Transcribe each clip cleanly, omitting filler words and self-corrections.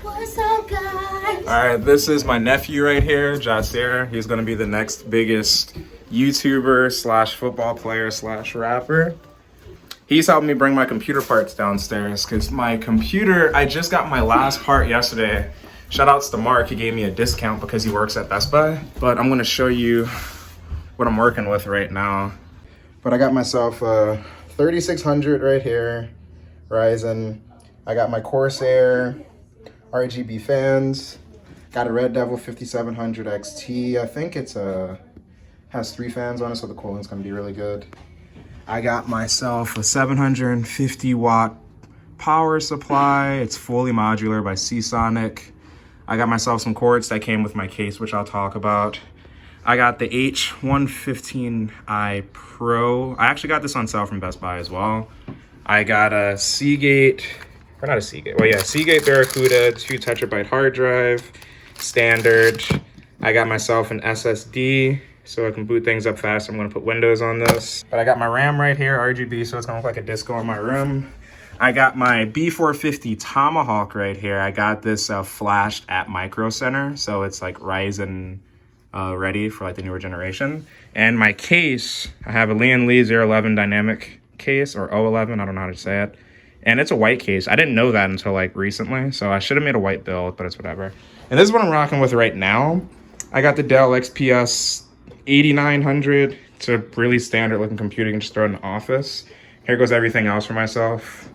What's up, guys? Alright, this is my nephew right here, Jasir. He's gonna be the next biggest YouTuber slash football player slash rapper. He's helping me bring my computer parts downstairs because my computer, I just got my last part yesterday. Shout outs to Mark, he gave me a discount because he works at Best Buy. But I'm gonna show you what I'm working with right now. But I got myself a 3600 right here, Ryzen. I got my Corsair RGB fans. Got a Red Devil 5700 XT. I think it's has 3 fans on it, so the cooling's gonna be really good. I got myself a 750 watt power supply. It's fully modular by Seasonic. I got myself some cords that came with my case, which I'll talk about. I got the H115i Pro. I actually got this on sale from Best Buy as well. I got a Seagate, or not a Seagate, well yeah, Seagate Barracuda 2 tetrabyte hard drive, standard. I got myself an SSD so I can boot things up fast. I'm gonna put Windows on this. But I got my RAM right here, RGB, so it's gonna look like a disco in my room. I got my B450 Tomahawk right here. I got this flashed at Micro Center, so it's like Ryzen ready for like the newer generation. And my case, I have a Lian Li 011 dynamic case, or 011, I don't know how to say it. And it's a white case. I didn't know that until like recently, so I should have made a white build, but it's whatever. And this is what I'm rocking with right now. I got the Dell XPS 8900. It's a really standard looking computer you can just throw in the office. Here goes everything else for myself.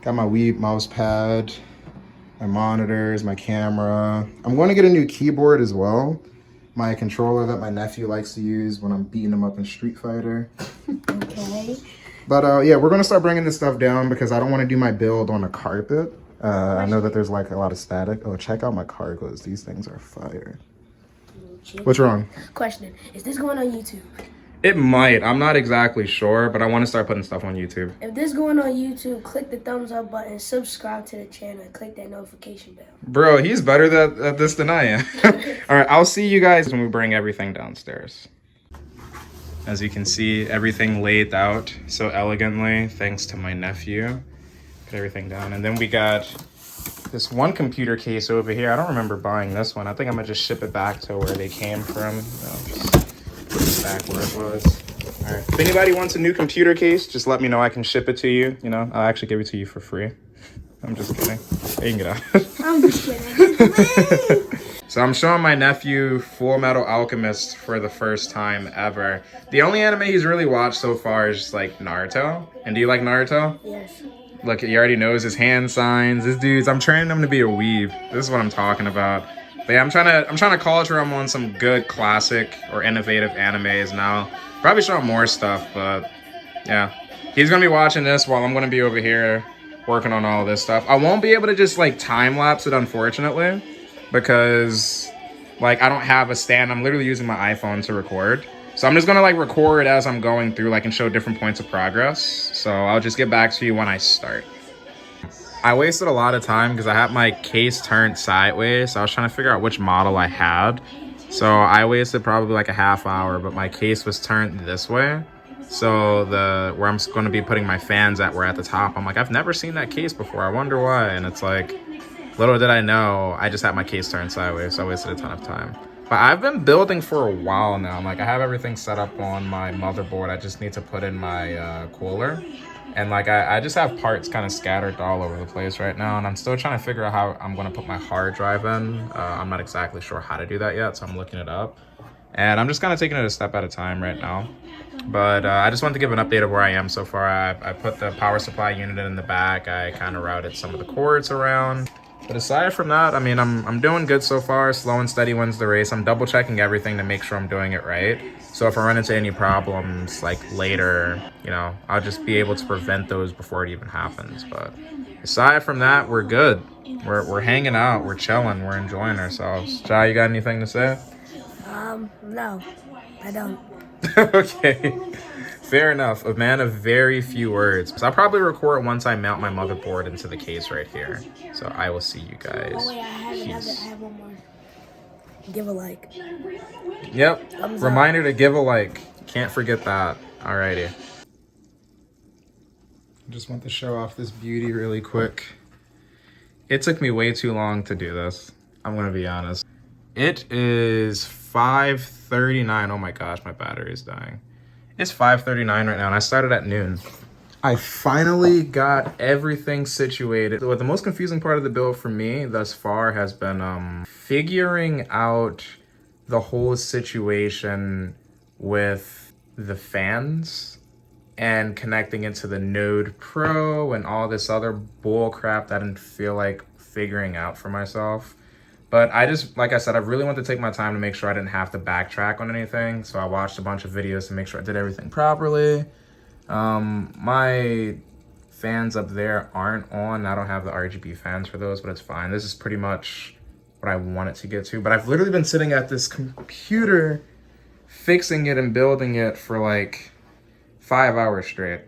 Got my Wii mouse pad, my monitors, my camera. I'm going to get a new keyboard as well. My controller that my nephew likes to use when I'm beating him up in Street Fighter. Okay. But yeah, we're going to start bringing this stuff down because I don't want to do my build on a carpet. I know that there's like a lot of static. Oh, check out my cargoes. These things are fire. What's wrong? Question, is this going on YouTube? It might. I'm not exactly sure, but I want to start putting stuff on YouTube. If this going on YouTube, click the thumbs up button, subscribe to the channel, and click that notification bell. Bro, he's better at this than I am. All right, I'll see you guys when we bring everything downstairs. As you can see, everything laid out so elegantly, thanks to my nephew. Put everything down. And then we got this one computer case over here. I don't remember buying this one. I think I'm gonna just ship it back to where they came from. Just put it back where it was. All right. If anybody wants a new computer case, just let me know. I can ship it to you. You know, I'll actually give it to you for free. I'm just kidding. You can get out. I'm just kidding. So I'm showing my nephew Full Metal Alchemist for the first time ever. The only anime he's really watched so far is just like Naruto. And do you like Naruto? Yes. Look, he already knows his hand signs. This dude's, I'm training him to be a weeb. This is what I'm talking about. But yeah, I'm trying to culture him on some good classic or innovative animes now. Probably show him more stuff, but yeah. He's gonna be watching this while I'm gonna be over here working on all this stuff. I won't be able to just like time lapse it, unfortunately, because like I don't have a stand. I'm literally using my iPhone to record. So I'm just gonna like record as I'm going through, like, and show different points of progress. So I'll just get back to you when I start. I wasted a lot of time because I had my case turned sideways. So I was trying to figure out which model I had. So I wasted probably like a half hour, but my case was turned this way. So where I'm going to be putting my fans at were at the top. I'm like, I've never seen that case before. I wonder why. And it's like, little did I know, I just had my case turned sideways. So I wasted a ton of time. But I've been building for a while now. Like, I have everything set up on my motherboard. I just need to put in my cooler. And like, I just have parts kind of scattered all over the place right now. And I'm still trying to figure out how I'm going to put my hard drive in. I'm not exactly sure how to do that yet, so I'm looking it up. And I'm just kind of taking it a step at a time right now. But I just wanted to give an update of where I am so far. I put the power supply unit in the back. I kind of routed some of the cords around. But aside from that, I mean, I'm doing good so far. Slow and steady wins the race. I'm double checking everything to make sure I'm doing it right. So if I run into any problems like later, you know, I'll just be able to prevent those before it even happens. But aside from that, we're good. We're hanging out, we're chilling, we're enjoying ourselves. Jai, you got anything to say? No, I don't. Okay. Fair enough. A man of very few words. So I'll probably record once I mount my motherboard into the case right here. So I will see you guys. Oh wait, I have one more. Give a like. Yep. Thumbs Reminder to give a like. Can't forget that. Alrighty. I just want to show off this beauty really quick. It took me way too long to do this. I'm gonna be honest. It is 5:39. Oh my gosh, my battery is dying. It's 5:39 right now, and I started at noon. I finally got everything situated. What the most confusing part of the build for me thus far has been figuring out the whole situation with the fans and connecting it to the Node Pro and all this other bull crap that I didn't feel like figuring out for myself. But I just, like I said, I really want to take my time to make sure I didn't have to backtrack on anything. So I watched a bunch of videos to make sure I did everything properly. My fans up there aren't on. I don't have the RGB fans for those, but it's fine. This is pretty much what I want it to get to. But I've literally been sitting at this computer fixing it and building it for like 5 hours straight.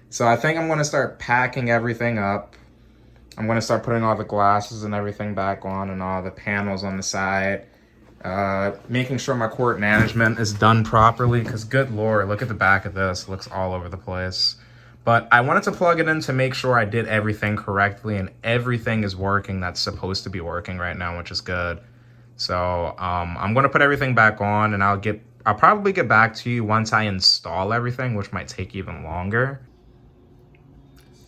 So I think I'm going to start packing everything up. I'm going to start putting all the glasses and everything back on and all the panels on the side. Making sure my court management is done properly, because good lord, look at the back of this. It looks all over the place. But I wanted to plug it in to make sure I did everything correctly and everything is working that's supposed to be working right now, which is good. So I'm going to put everything back on, and I'll probably get back to you once I install everything, which might take even longer.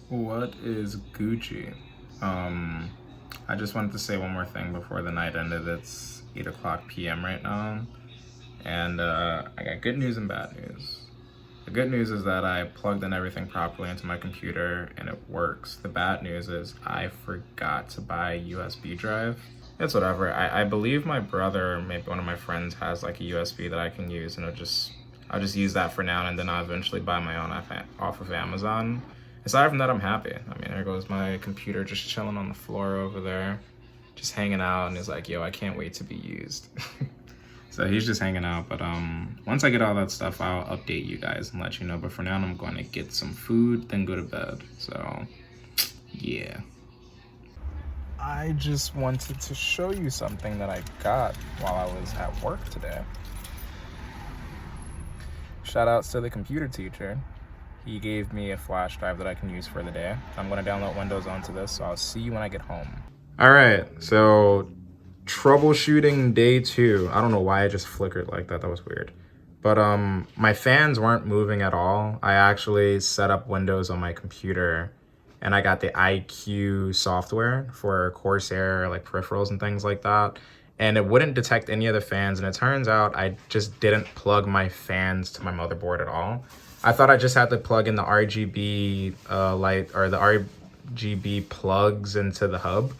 What is Gucci? I just wanted to say one more thing before the night ended. It's 8:00 p.m. right now, and I got good news and bad news. The good news is that I plugged in everything properly into my computer and it works. The bad news is I forgot to buy a USB drive. It's whatever. I believe my brother, maybe one of my friends, has like a USB that I can use, and I'll just use that for now, and then I'll eventually buy my own off of Amazon. Aside from that, I'm happy. I mean, there goes my computer just chilling on the floor over there, just hanging out, and he's like, yo, I can't wait to be used. So he's just hanging out, but once I get all that stuff, I'll update you guys and let you know. But for now, I'm going to get some food, then go to bed. So, yeah. I just wanted to show you something that I got while I was at work today. Shout outs to the computer teacher. He gave me a flash drive that I can use for the day. I'm going to download Windows onto this, so I'll see you when I get home. All right, so troubleshooting day 2. I don't know why I just flickered like that. That was weird. But my fans weren't moving at all. I actually set up Windows on my computer, and I got the IQ software for Corsair, like peripherals and things like that. And it wouldn't detect any of the fans. And it turns out I just didn't plug my fans to my motherboard at all. I thought I just had to plug in the RGB light, or the RGB plugs into the hub.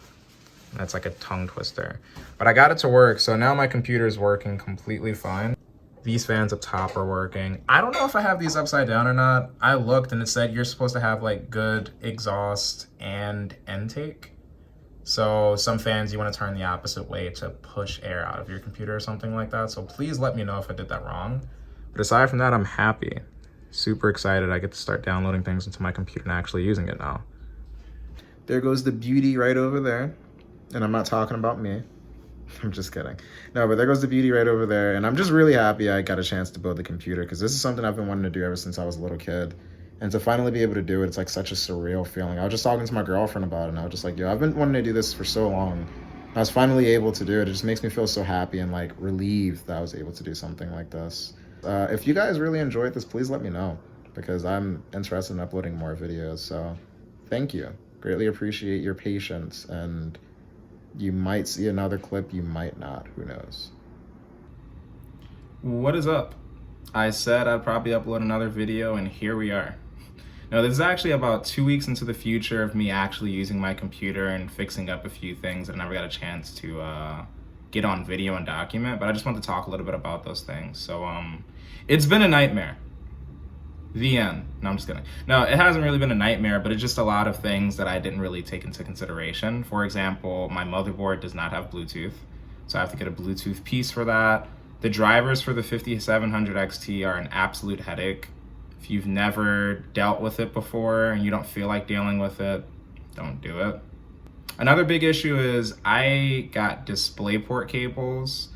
That's like a tongue twister. But I got it to work, so now my computer is working completely fine. These fans up top are working. I don't know if I have these upside down or not. I looked and it said you're supposed to have like good exhaust and intake. So some fans you want to turn the opposite way to push air out of your computer or something like that. So please let me know if I did that wrong. But aside from that, I'm happy. Super excited. I get to start downloading things into my computer and actually using it now. There goes the beauty right over there. And I'm not talking about me. I'm just kidding. No, but there goes the beauty right over there. And I'm just really happy I got a chance to build the computer, because this is something I've been wanting to do ever since I was a little kid. And to finally be able to do it, it's like such a surreal feeling. I was just talking to my girlfriend about it, and I was just like, yo, I've been wanting to do this for so long. I was finally able to do it. It just makes me feel so happy and like relieved that I was able to do something like this. If you guys really enjoyed this, please let me know, because I'm interested in uploading more videos. So thank you. Greatly appreciate your patience, and you might see another clip, you might not, who knows. What is up? I said I'd probably upload another video, and here we are. Now, this is actually about 2 weeks into the future of me actually using my computer and fixing up a few things that I never got a chance to get on video and document, but I just want to talk a little bit about those things. So it's been a nightmare. The end. No, I'm just kidding. No, it hasn't really been a nightmare, but it's just a lot of things that I didn't really take into consideration. For example, my motherboard does not have Bluetooth, so I have to get a Bluetooth piece for that. The drivers for the 5700 XT are an absolute headache. If you've never dealt with it before and you don't feel like dealing with it, don't do it. Another big issue is I got DisplayPort cables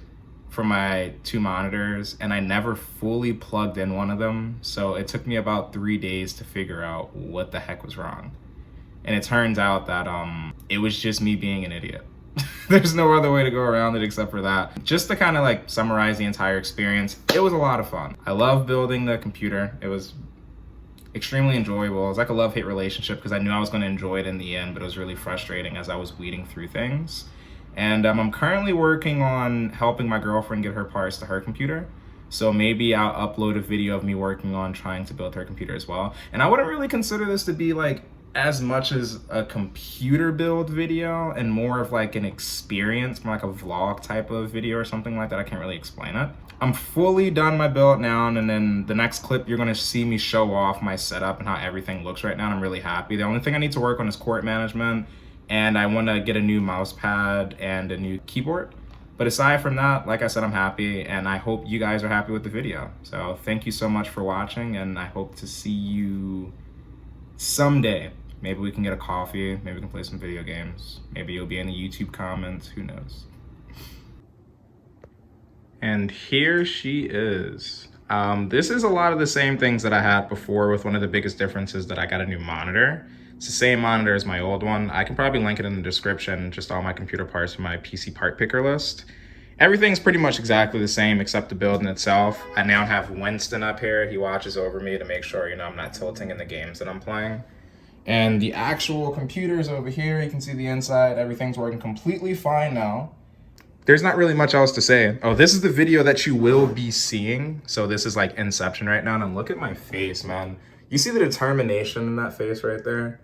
for my 2 monitors, and I never fully plugged in one of them, so it took me about 3 days to figure out what the heck was wrong. And it turns out that it was just me being an idiot. There's no other way to go around it except for that. Just to kind of like summarize the entire experience, it was a lot of fun. I love building the computer. It was extremely enjoyable. It was like a love-hate relationship because I knew I was going to enjoy it in the end, but it was really frustrating as I was weeding through things. And I'm currently working on helping my girlfriend get her parts to her computer. So maybe I'll upload a video of me working on trying to build her computer as well. And I wouldn't really consider this to be like as much as a computer build video and more of like an experience, more like a vlog type of video or something like that. I can't really explain it. I'm fully done my build now, and then the next clip you're gonna see me show off my setup and how everything looks right now. And I'm really happy. The only thing I need to work on is court management, and I wanna get a new mouse pad and a new keyboard. But aside from that, like I said, I'm happy, and I hope you guys are happy with the video. So thank you so much for watching, and I hope to see you someday. Maybe we can get a coffee, maybe we can play some video games. Maybe you'll be in the YouTube comments, who knows. And here she is. This is a lot of the same things that I had before, with one of the biggest differences that I got a new monitor. It's the same monitor as my old one. I can probably link it in the description, just all my computer parts from my PC part picker list. Everything's pretty much exactly the same except the build in itself. I now have Winston up here. He watches over me to make sure, I'm not tilting in the games that I'm playing. And the actual computer is over here. You can see the inside. Everything's working completely fine now. There's not really much else to say. Oh, this is the video that you will be seeing. So this is like Inception right now. And look at my face, man. You see the determination in that face right there?